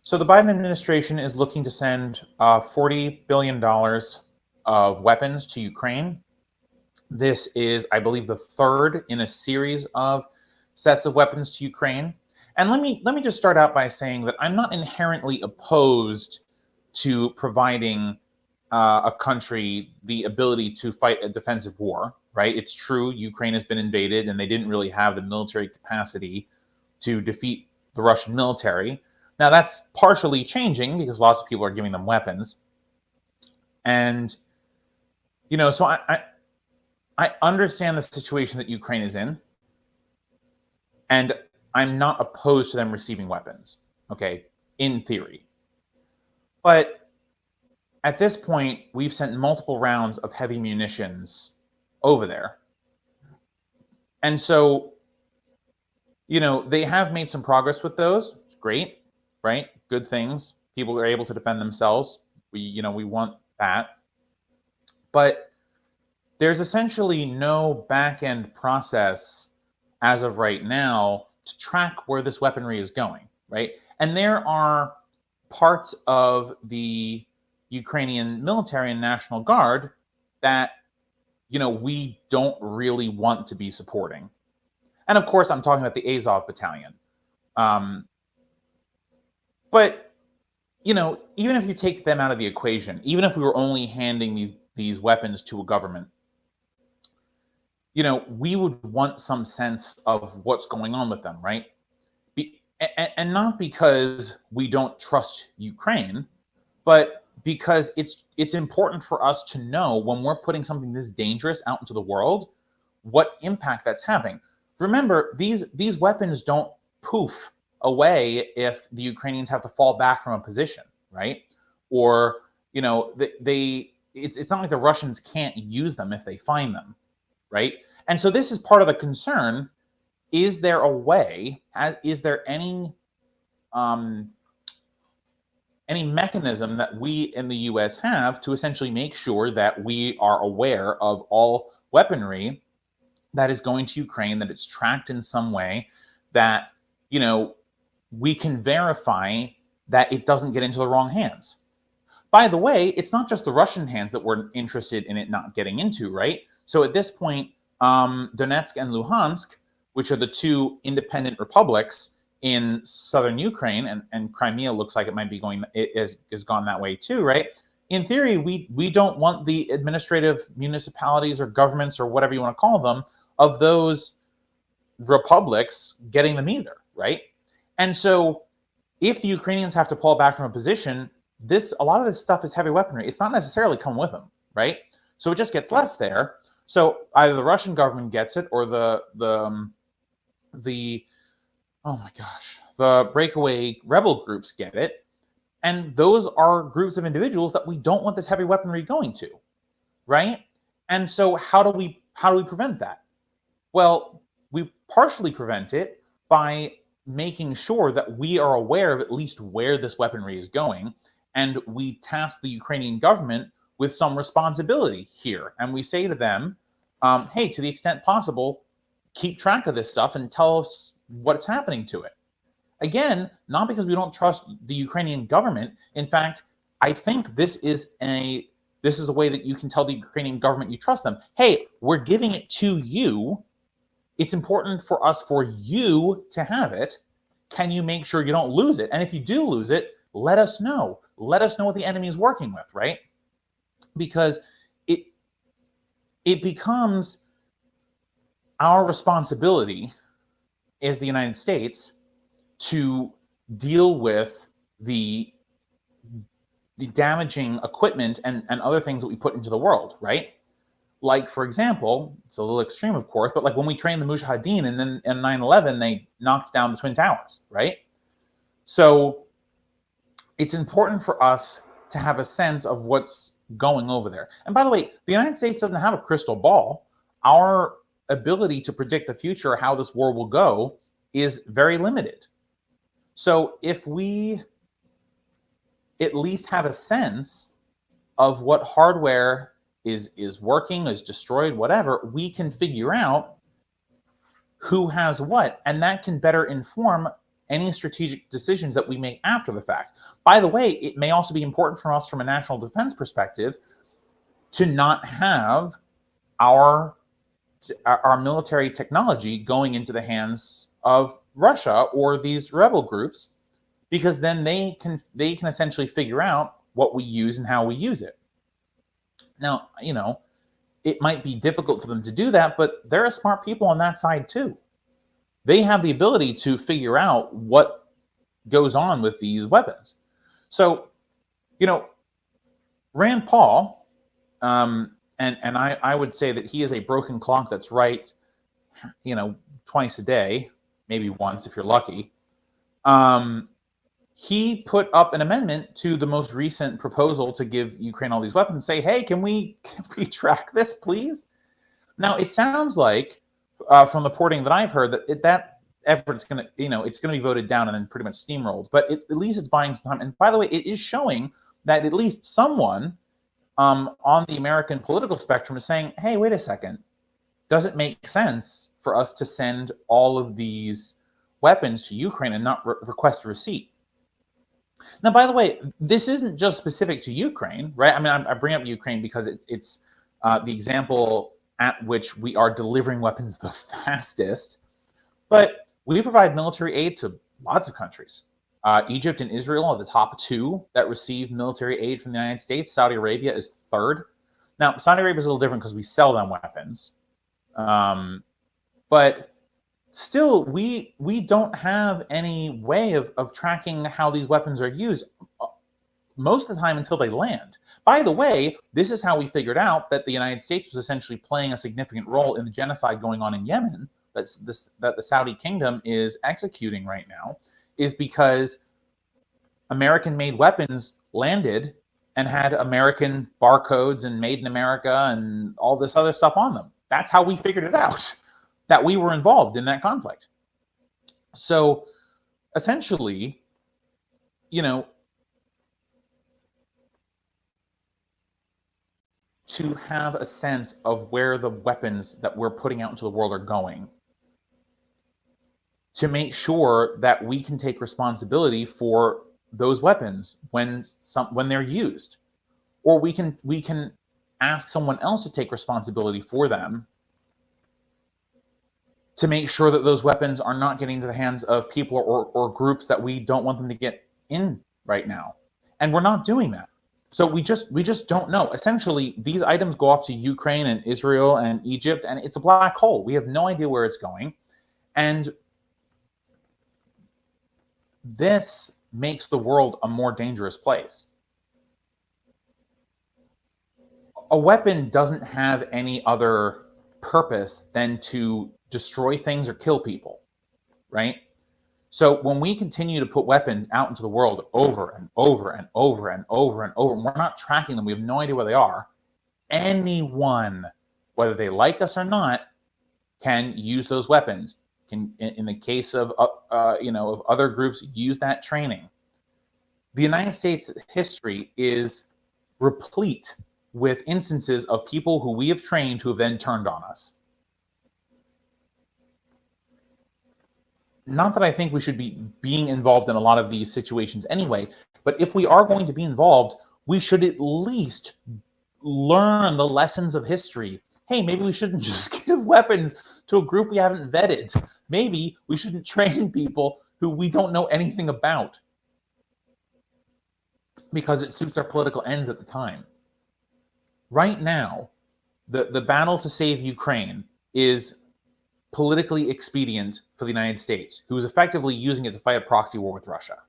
So the Biden administration is looking to send $40 billion of weapons to Ukraine. This is, I believe, the third in a series of sets of weapons to Ukraine. And let me just start out by saying that I'm not inherently opposed to providing a country the ability to fight a defensive war, right? It's true, Ukraine has been invaded and they didn't really have the military capacity to defeat the Russian military. Now, that's partially changing because lots of people are giving them weapons. And, so I understand the situation that Ukraine is in, and I'm not opposed to them receiving weapons, okay, in theory. But at this point, we've sent multiple rounds of heavy munitions over there. And so, they have made some progress with those. It's great, right? Good things. People are able to defend themselves. We want that. But there's essentially no back-end process as of right now to track where this weaponry is going, right? And there are parts of the Ukrainian military and National Guard that, we don't really want to be supporting. And of course, I'm talking about the Azov Battalion. But, even if you take them out of the equation, even if we were only handing these weapons to a government, we would want some sense of what's going on with them, right? And not because we don't trust Ukraine, but because it's important for us to know when we're putting something this dangerous out into the world, what impact that's having. Remember, these weapons don't poof away if the Ukrainians have to fall back from a position, right? Or, it's not like the Russians can't use them if they find them, right? And so this is part of the concern. Is there a way? Is there any mechanism that we in the U.S. have to essentially make sure that we are aware of all weaponry that is going to Ukraine, that it's tracked in some way, that we can verify that it doesn't get into the wrong hands? By the way, it's not just the Russian hands that we're interested in it not getting into, right? So at this point, Donetsk and Luhansk, which are the two independent republics in southern Ukraine, and Crimea looks like it might be going, it is gone that way too, right? In theory, we don't want the administrative municipalities or governments or whatever you want to call them of those republics getting them either, right? And so if the Ukrainians have to pull back from a position, a lot of this stuff is heavy weaponry. It's not necessarily coming with them, right? So it just gets left there. So either the Russian government gets it, or the breakaway rebel groups get it, and those are groups of individuals that we don't want this heavy weaponry going to, right? And so how do we prevent that? Well, we partially prevent it by making sure that we are aware of at least where this weaponry is going, and we task the Ukrainian government with some responsibility here, and we say to them, hey, to the extent possible, keep track of this stuff and tell us what's happening to it. Again, not because we don't trust the Ukrainian government. In fact, I think this is a way that you can tell the Ukrainian government you trust them. Hey, we're giving it to you. It's important for you to have it. Can you make sure you don't lose it? And if you do lose it, let us know. Let us know what the enemy is working with, right? Because it becomes our responsibility as the United States to deal with the damaging equipment and other things that we put into the world, right? Like, for example, it's a little extreme, of course, but like when we trained the Mujahideen and then in 9/11, they knocked down the Twin Towers, right? So it's important for us to have a sense of what's going over there. And by the way, the United States doesn't have a crystal ball. Our ability to predict the future, how this war will go, is very limited. So if we at least have a sense of what hardware is working, is destroyed, whatever, we can figure out who has what, and that can better inform any strategic decisions that we make after the fact. By the way, it may also be important for us from a national defense perspective to not have our military technology going into the hands of Russia or these rebel groups, because then they can essentially figure out what we use and how we use it. Now, it might be difficult for them to do that, but there are smart people on that side too. They have the ability to figure out what goes on with these weapons. So, Rand Paul, and I would say that he is a broken clock that's right, twice a day, maybe once if you're lucky. He put up an amendment to the most recent proposal to give Ukraine all these weapons. Say, hey, can we track this, please? Now, it sounds like from the reporting that I've heard that effort's going to, it's going to be voted down and then pretty much steamrolled. But at least it's buying some time. And by the way, it is showing that at least someone on the American political spectrum is saying, hey, wait a second. Does it make sense for us to send all of these weapons to Ukraine and not request a receipt? Now, by the way, this isn't just specific to Ukraine, right? I mean, I bring up Ukraine because it's the example at which we are delivering weapons the fastest. But we provide military aid to lots of countries. Egypt and Israel are the top two that receive military aid from the United States. Saudi Arabia is third. Now, Saudi Arabia is a little different because we sell them weapons. But still, we don't have any way of tracking how these weapons are used most of the time until they land. By the way, this is how we figured out that the United States was essentially playing a significant role in the genocide going on in Yemen that the Saudi kingdom is executing right now, is because American-made weapons landed and had American barcodes and made in America and all this other stuff on them. That's how we figured it out, that we were involved in that conflict. So essentially, to have a sense of where the weapons that we're putting out into the world are going, to make sure that we can take responsibility for those weapons when they're used, or we can ask someone else to take responsibility for them, to make sure that those weapons are not getting into the hands of people or groups that we don't want them to get in right now. And we're not doing that. So we just don't know. Essentially, these items go off to Ukraine and Israel and Egypt, and it's a black hole. We have no idea where it's going. And this makes the world a more dangerous place. A weapon doesn't have any other purpose than to destroy things or kill people, right? So when we continue to put weapons out into the world over and over and over and over and over, and we're not tracking them, we have no idea where they are, anyone, whether they like us or not, can use those weapons. Can, in the case of of other groups, use that training. The United States history is replete with instances of people who we have trained who have then turned on us. Not that I think we should be being involved in a lot of these situations anyway, but if we are going to be involved, we should at least learn the lessons of history. Hey, maybe we shouldn't just give weapons to a group we haven't vetted. Maybe we shouldn't train people who we don't know anything about because it suits our political ends at the time. Right now, the battle to save Ukraine is politically expedient for the United States, who is effectively using it to fight a proxy war with Russia.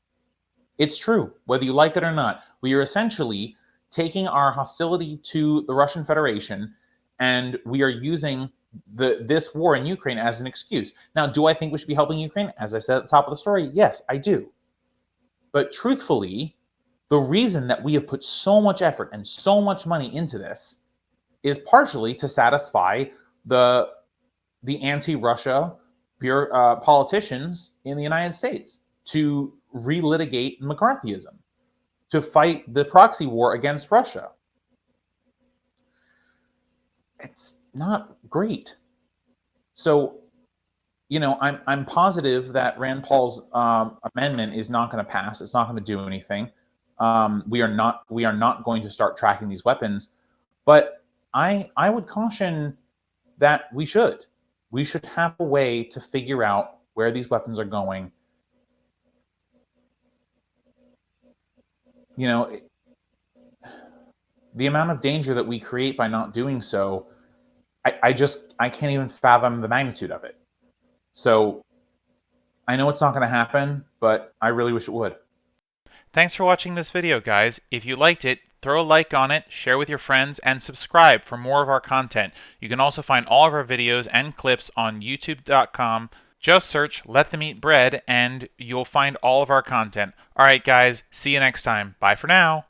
It's true, whether you like it or not. We are essentially taking our hostility to the Russian Federation, and we are using this war in Ukraine as an excuse. Now, do I think we should be helping Ukraine? As I said at the top of the story, yes, I do. But truthfully, the reason that we have put so much effort and so much money into this is partially to satisfy the anti-Russia politicians in the United States, to relitigate McCarthyism, to fight the proxy war against Russia. It's not great. So I'm positive that Rand Paul's amendment is not going to pass. It's not going to do anything. We are not going to start tracking these weapons. But I would caution that we should have a way to figure out where these weapons are going. You know, the amount of danger that we create by not doing so, I can't even fathom the magnitude of it. So I know it's not going to happen, but I really wish it would. Thanks for watching this video, guys. If you liked it, throw a like on it, share with your friends, and subscribe for more of our content. You can also find all of our videos and clips on youtube.com. Just search Let Them Eat Bread and you'll find all of our content. Alright guys, see you next time. Bye for now.